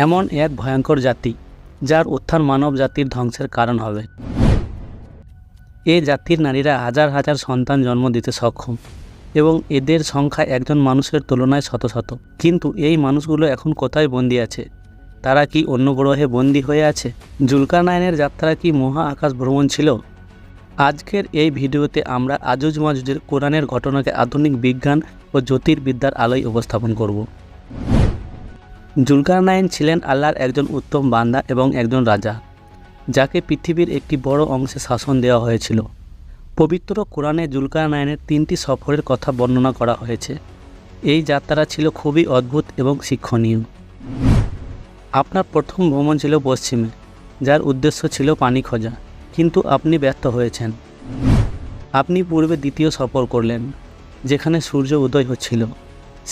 এমন এক ভয়ঙ্কর জাতি যার উত্থান মানব জাতির ধ্বংসের কারণ হবে। এ জাতির নারীরা হাজার হাজার সন্তান জন্ম দিতে সক্ষম এবং এদের সংখ্যা একজন মানুষের তুলনায় শত শত। কিন্তু এই মানুষগুলো এখন কোথায় বন্দী আছে? তারা কি অন্য গ্রহে বন্দী হয়ে আছে? জুলকারনাইনের যাত্রা কি মহা আকাশ ভ্রমণ ছিল? আজকের এই ভিডিওতে আমরা আজুজ মাজুজের কোরআনের ঘটনাকে আধুনিক বিজ্ঞান ও জ্যোতির্বিদ্যার আলোয় উপস্থাপন করব। জুলকারনাইন ছিলেন আল্লাহর একজন উত্তম বান্দা এবং একজন রাজা, যাকে পৃথিবীর একটি বড় অংশে শাসন দেওয়া হয়েছিল। পবিত্র কোরআনে জুলকারনাইনের 3টি সফরের কথা বর্ণনা করা হয়েছে। এই যাত্রা ছিল খুবই অদ্ভুত এবং শিক্ষণীয়। আপনার প্রথম ভ্রমণ ছিল পশ্চিমে, যার উদ্দেশ্য ছিল পানি খোঁজা, কিন্তু আপনি ব্যর্থ হয়েছেন। আপনি পূর্বে দ্বিতীয় সফর করলেন, যেখানে সূর্য উদয় হচ্ছিল।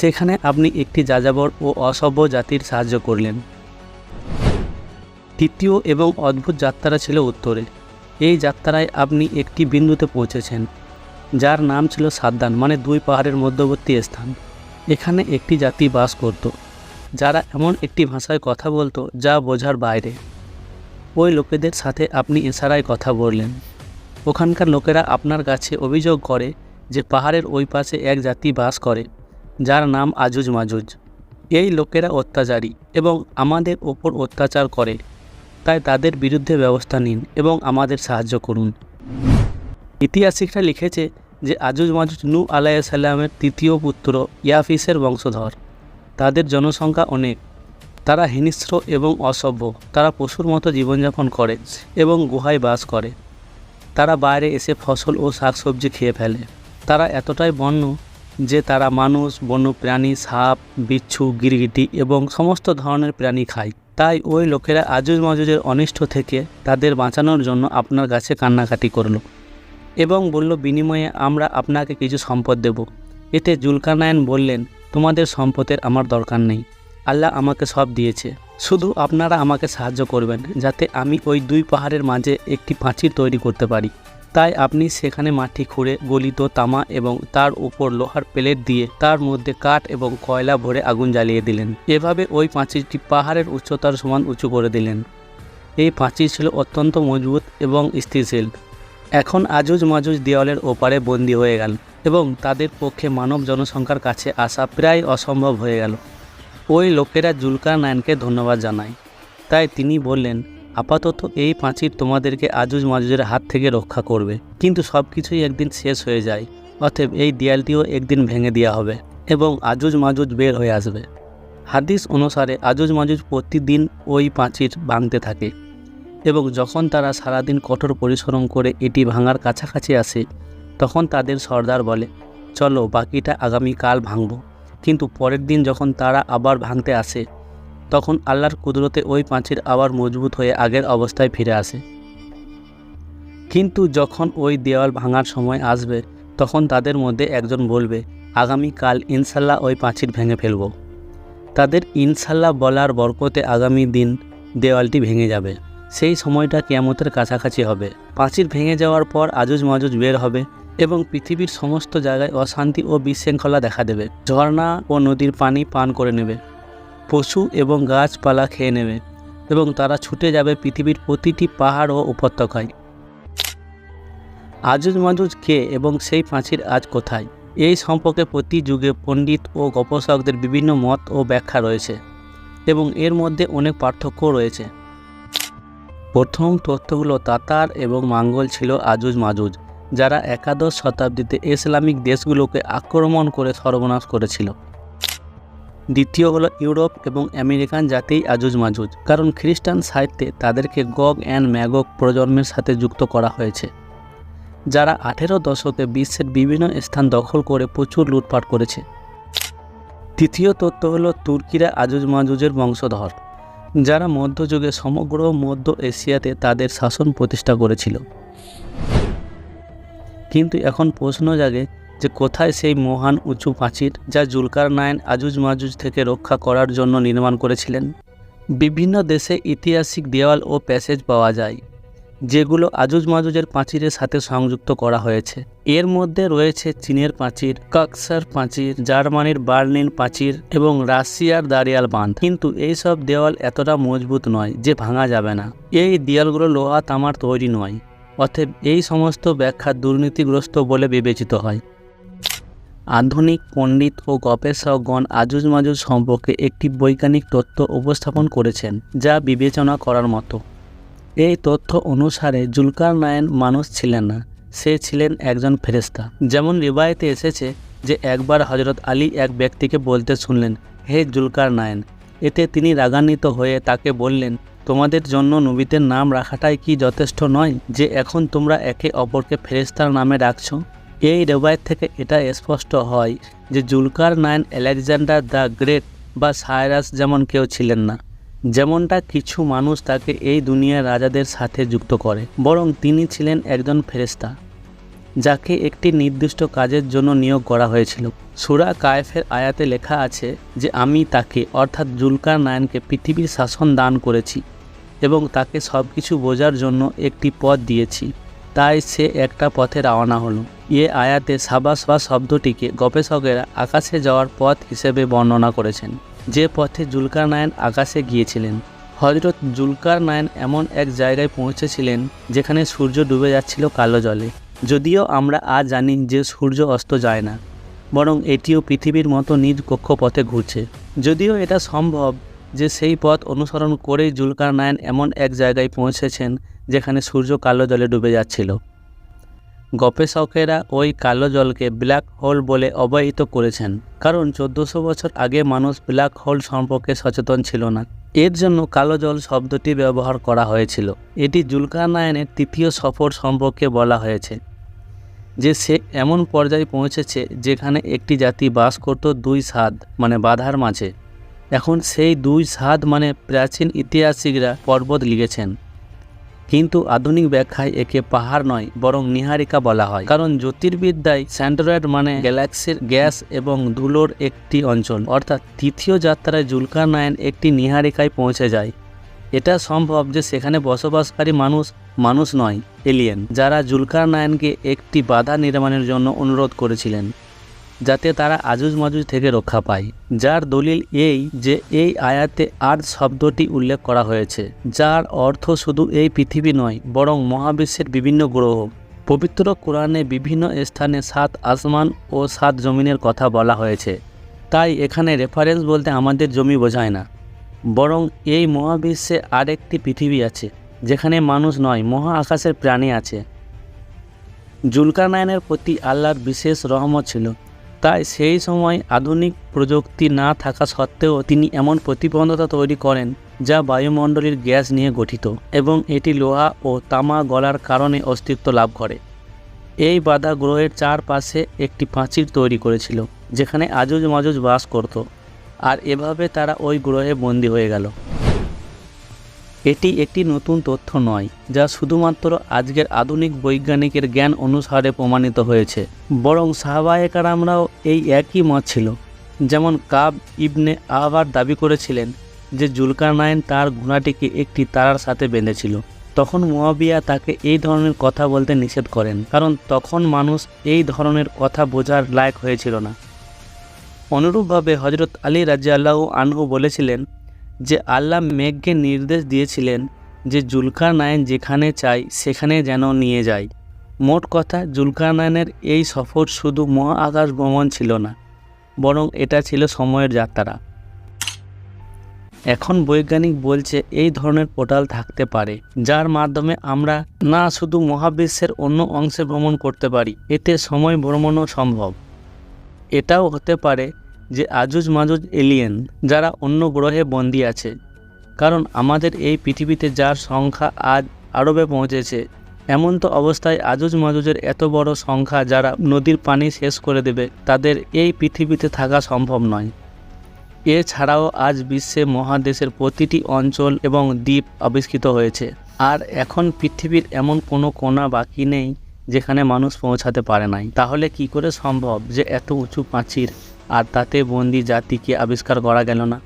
সেখানে আপনি একটি যাযাবর ও অসভ্য জাতির সাহায্য করলেন। তৃতীয় এবং অদ্ভুত যাত্রা ছিল উত্তরে। এই যাত্রায় আপনি একটি বিন্দুতে পৌঁছেছেন, যার নাম ছিল সাদ্দান, মানে 2 পাহাড়ের মধ্যবর্তী স্থান। এখানে একটি জাতি বাস করত, যারা এমন একটি ভাষায় কথা বলতো যা বোঝার বাইরে। ওই লোকেদের সাথে আপনি ইশারায় কথা বললেন। ওখানকার লোকেরা আপনার কাছে অভিযোগ করে যে পাহাড়ের ওই পাশে এক জাতি বাস করে, যার নাম আজুজ মাজুজ। এই লোকেরা অত্যাচারী এবং আমাদের ওপর অত্যাচার করে, তাই তাদের বিরুদ্ধে ব্যবস্থা নিন এবং আমাদের সাহায্য করুন। ইতিহাসিকরা লিখেছে যে আজুজ মাজুজ নূহ আলাইহিস সালামের 3য় পুত্র ইয়াফিসের বংশধর। তাদের জনসংখ্যা অনেক। তারা হিংস্র এবং অসভ্য। তারা পশুর মতো জীবনযাপন করে এবং গুহায় বাস করে। তারা বাইরে এসে ফসল ও শাকসবজি খেয়ে ফেলে। তারা এতটাই বন্য যে তারা মানুষ, বন্য প্রাণী, সাপ, বিচ্ছু, গিরগিটি এবং সমস্ত ধরনের প্রাণী খায়। তাই ওই লোকেরা আজুজ মাজুজের অনিষ্ট থেকে তাদের বাঁচানোর জন্য আপনার কাছে কান্নাকাটি করল এবং বলল, বিনিময়ে আমরা আপনাকে কিছু সম্পদ দেব। এতে জুলকারনাইন বললেন, তোমাদের সম্পদের আমার দরকার নেই। আল্লাহ আমাকে সব দিয়েছে। শুধু আপনারা আমাকে সাহায্য করবেন যাতে আমি ওই 2 পাহাড়ের মাঝে একটি প্রাচীর তৈরি করতে পারি। তাই আপনি সেখানে মাটি খুঁড়ে গলিত তামা এবং তার উপর লোহার প্লেট দিয়ে তার মধ্যে কাঠ এবং কয়লা ভরে আগুন জ্বালিয়ে দিলেন। এভাবে ওই প্রাচীরটি পাহাড়ের উচ্চতার সমান উঁচু করে দিলেন। এই প্রাচীর ছিল অত্যন্ত মজবুত এবং স্থিতিশীল। এখন আজুজ মাজুজ দেওয়ালের ওপারে বন্দী হয়ে গেল এবং তাদের পক্ষে মানব জনসংখ্যার কাছে আসা প্রায় অসম্ভব হয়ে গেল। ওই লোকেরা জুলকারনাইনকে ধন্যবাদ জানায়। তাই তিনি বললেন, আপাতত এই প্রাচীর তোমাদেরকে আজুজ মাজুজের হাত থেকে রক্ষা করবে, কিন্তু সব কিছুই একদিন শেষ হয়ে যায়। অতএব এই দেয়ালটিও একদিন ভেঙে দেওয়া হবে এবং আজুজ মাজুজ বের হয়ে আসবে। হাদিস অনুসারে আজুজ মাজুজ প্রতিদিন ওই প্রাচীর ভাঙতে থাকে এবং যখন তারা সারাদিন কঠোর পরিশ্রম করে এটি ভাঙার কাছাকাছি আসে, তখন তাদের সর্দার বলে, চলো বাকিটা আগামীকাল ভাঙব। কিন্তু পরের দিন যখন তারা আবার ভাঙতে আসে, তখন আল্লাহর কুদরতে ওই প্রাচীর আবার মজবুত হয়ে আগের অবস্থায় ফিরে আসে। কিন্তু যখন ওই দেওয়াল ভাঙার সময় আসবে, তখন তাদের মধ্যে একজন বলবে, আগামীকাল ইনশাল্লাহ ওই প্রাচীর ভেঙে ফেলব। তাদের ইনশাল্লাহ বলার বরকতে আগামী দিন দেওয়ালটি ভেঙে যাবে। সেই সময়টা কিয়ামতের কাছাকাছি হবে। প্রাচীর ভেঙে যাওয়ার পর আজুজ মাজুজ বের হবে এবং পৃথিবীর সমস্ত জায়গায় অশান্তি ও বিশৃঙ্খলা দেখা দেবে। ঝর্ণা ও নদীর পানি পান করে নেবে, পশু এবং গাছপালা খেয়ে নেবে এবং তারা ছুটে যাবে পৃথিবীর প্রতিটি পাহাড় ও উপত্যকায়। আজুজ মাজুজ কে এবং সেই প্রাচীর আজ কোথায়? এই সম্পর্কে প্রতি যুগে পণ্ডিত ও গবেষকদের বিভিন্ন মত ও ব্যাখ্যা রয়েছে এবং এর মধ্যে অনেক পার্থক্য রয়েছে। প্রথম তথ্যগুলো তাতার এবং মঙ্গল ছিল আজুজ মাজুজ, যারা একাদশ শতাব্দীতে ইসলামিক দেশগুলোকে আক্রমণ করে সর্বনাশ করেছিল। দ্বিতীয় হলো ইউরোপ এবং আমেরিকান জাতি আজুজ মাজুজ, কারণ খ্রিস্টান সাহিত্যে তাদেরকে গগ অ্যান্ড ম্যাগগ প্রজন্মের সাথে যুক্ত করা হয়েছে, যারা 18 দশকে বিশ্বের বিভিন্ন স্থান দখল করে প্রচুর লুটপাট করেছে। তৃতীয় তথ্য হলো তুর্কিরা আজুজ মাজুজের বংশধর, যারা মধ্যযুগে সমগ্র মধ্য এশিয়াতে তাদের শাসন প্রতিষ্ঠা করেছিল। কিন্তু এখন প্রশ্ন জাগে যে কোথায় সেই মহান উঁচু প্রাচীর যা জুলকারনাইন আজুজ মাজুজ থেকে রক্ষা করার জন্য নির্মাণ করেছিলেন? বিভিন্ন দেশে ঐতিহাসিক দেওয়াল ও প্যাসেজ পাওয়া যায়, যেগুলো আজুজ মাজুজের প্রাচীরের সাথে সংযুক্ত করা হয়েছে। এর মধ্যে রয়েছে চীনের প্রাচীর, কক্সার প্রাচীর, জার্মানির বার্লিন প্রাচীর এবং রাশিয়ার দারিয়াল বাঁধ। কিন্তু এই সব দেওয়াল এতটা মজবুত নয় যে ভাঙা যাবে না। এই দেওয়ালগুলো লোহা তামার তৈরি নয়, অতএব এই সমস্ত ব্যাখ্যা দুর্নীতিগ্রস্ত বলে বিবেচিত হয়। আধুনিক পণ্ডিত ও গবেষকগণ আজুজ মাজুজ সম্পর্কে একটি বৈজ্ঞানিক তথ্য উপস্থাপন করেছেন যা বিবেচনা করার মতো। এই তথ্য অনুসারে জুলকারনাইন মানুষ ছিলেন না, সে ছিলেন একজন ফেরেশতা। যেমন রিবায়েতে এসেছে যে একবার হযরত আলী এক ব্যক্তিকে বলতে শুনলেন, হে জুলকারনাইন। এতে তিনি রাগান্বিত হয়ে তাকে বললেন, তোমাদের জন্য নবীদের নাম রাখাটাই কি যথেষ্ট নয় যে এখন তোমরা একে অপরকে ফেরেশতার নামে ডাকছো? এই রিবায়েত থেকে এটা স্পষ্ট হয় যে জুলকারনাইন আলেকজান্ডার দ্য গ্রেট বা সাইরাস যেমন কেউ ছিলেন না, যেমনটা কিছু মানুষ তাকে এই দুনিয়ার রাজাদের সাথে যুক্ত করে, বরং তিনি ছিলেন একজন ফেরেশতা যাকে একটি নির্দিষ্ট কাজের জন্য নিয়োগ করা হয়েছিল। সূরা কায়েফের আয়াতে লেখা আছে যে আমি তাকে অর্থাৎ জুলকারনাইনকে পৃথিবীর শাসন দান করেছি এবং তাকে সব কিছু বোঝার জন্য একটি পথ দিয়েছি, তাই সে একটা পথে রওনা হলো। এ আয়াতে সাবাস বা শব্দটিকে গবেষকেরা আকাশে যাওয়ার পথ হিসেবে বর্ণনা করেছেন, যে পথে জুলকারনাইন আকাশে গিয়েছিলেন। হযরত জুলকারনাইন এমন এক জায়গায় পৌঁছেছিলেন যেখানে সূর্য ডুবে যাচ্ছিল কালো জলে। যদিও আমরা আজ জানি যে সূর্য অস্ত যায় না, বরং এটিও পৃথিবীর মতো নিজ কক্ষপথে ঘুরছে। যদিও এটা সম্ভব যে সেই পথ অনুসরণ করেই জুলকারনাইন এমন এক জায়গায় পৌঁছেছেন যেখানে সূর্য কালো জলে ডুবে যাচ্ছিল। গবেষকেরা ওই কালো জলকে ব্ল্যাক হোল বলে অভিহিত করেছেন, কারণ 1400 বছর আগে মানুষ ব্ল্যাক হোল সম্পর্কে সচেতন ছিল না। এর জন্য কালো জল শব্দটি ব্যবহার করা হয়েছিল। এটি জুলকারনাইনের তৃতীয় সফর সম্পর্কে বলা হয়েছে যে সে এমন পর্যায়ে পৌঁছেছে যেখানে একটি জাতি বাস করত দুই সাদ মানে বাধার মাঝে। এখন সেই দুই সাদ মানে প্রাচীন ইতিহাসিকরা পর্বত লিখেছেন, কিন্তু আধুনিক ব্যাখ্যায় একে পাহাড় নয় বরং নীহারিকা বলা হয়, কারণ জ্যোতির্বিদ্যায় স্যান্ডরয়েড মানে গ্যালাক্সির গ্যাস এবং ধুলোর একটি অঞ্চল। অর্থাৎ তৃতীয় যাত্রায় জুলকারনাইন একটি নীহারিকায় পৌঁছে যায়। এটা সম্ভব যে সেখানে বসবাসকারী মানুষ নয়, এলিয়েন, যারা জুলকারনাইনকে একটি বাধা নির্মাণের জন্য অনুরোধ করেছিলেন যাতে তারা আজুজ মাজুজ থেকে রক্ষা পায়। যার দলিল এই যে এই আয়াতে আর্থ শব্দটি উল্লেখ করা হয়েছে, যার অর্থ শুধু এই পৃথিবী নয় বরং মহাবিশ্বের বিভিন্ন গ্রহ। পবিত্র কোরআনে বিভিন্ন স্থানে 7 আসমান ও 7 জমিনের কথা বলা হয়েছে, তাই এখানে রেফারেন্স বলতে আমাদের জমি বোঝায় না, বরং এই মহাবিশ্বে আরেকটি পৃথিবী আছে যেখানে মানুষ নয় মহা আকাশের প্রাণী আছে। জুলকারনাইনের প্রতি আল্লাহর বিশেষ রহমত ছিল, তাই সেই সময় আধুনিক প্রযুক্তি না থাকা সত্ত্বেও তিনি এমন প্রতিবন্ধকতা তৈরি করেন যা বায়ুমণ্ডলীর গ্যাস নিয়ে গঠিত এবং এটি লোহা ও তামা গলার কারণে অস্তিত্ব লাভ করে। এই বাধা গ্রহের চারপাশে একটি প্রাচীর তৈরি করেছিল যেখানে আজুজ মাজুজ বাস করত, আর এভাবে তারা ওই গ্রহে বন্দী হয়ে গেল। এটি একটি নতুন তথ্য নয় যা শুধুমাত্র আজকের আধুনিক বৈজ্ঞানিকের জ্ঞান অনুসারে প্রমাণিত হয়েছে, বরং সাহাবায়ে কেরামরাও এই একই মত ছিল। যেমন কাব ইবনে আহবার দাবি করেছিলেন যে জুলকারনাইন তার ঘোড়াটিকে একটি তারার সাথে বেঁধেছিল। তখন মুয়াবিয়া তাকে এই ধরনের কথা বলতে নিষেধ করেন, কারণ তখন মানুষ এই ধরনের কথা বোঝার লায়ক হয়েছিল না। অনুরূপভাবে হযরত আলী রাদিয়াল্লাহু আনহু বলেছিলেন যে আল্লাহ মেঘকে নির্দেশ দিয়েছিলেন যে জুলকারনাইন যেখানে চাই সেখানে যেন নিয়ে যায়। মোট কথা, জুলকারনাইনের এই সফর শুধু মহা আকাশ ভ্রমণ ছিল না, বরং এটা ছিল সময়ের যাত্রা। এখন বৈজ্ঞানিক বলছে এই ধরনের পোর্টাল থাকতে পারে যার মাধ্যমে আমরা না শুধু মহাবিশ্বের অন্য অংশে ভ্রমণ করতে পারি, এতে সময় ভ্রমণও সম্ভব। এটাও হতে পারে যে আজুজ মাজুজ এলিয়েন যারা অন্য গ্রহে বন্দী আছে, কারণ আমাদের এই পৃথিবীতে যার সংখ্যা আজ আরবে পৌঁছেছে, এমন তো অবস্থায় আজুজ মাজুজের এত বড় সংখ্যা যারা নদীর পানি শেষ করে দেবে, তাদের এই পৃথিবীতে থাকা সম্ভব নয়। এছাড়াও আজ বিশ্বে মহাদেশের প্রতিটি অঞ্চল এবং দ্বীপ আবিষ্কৃত হয়েছে, আর এখন পৃথিবীর এমন কোনো কোণা বাকি নেই যেখানে মানুষ পৌঁছাতে পারে নাই। তাহলে কি করে সম্ভব যে এত উঁচু প্রাচীর আর তাতে বন্দি জাতিকে আবিষ্কার করা গেল না?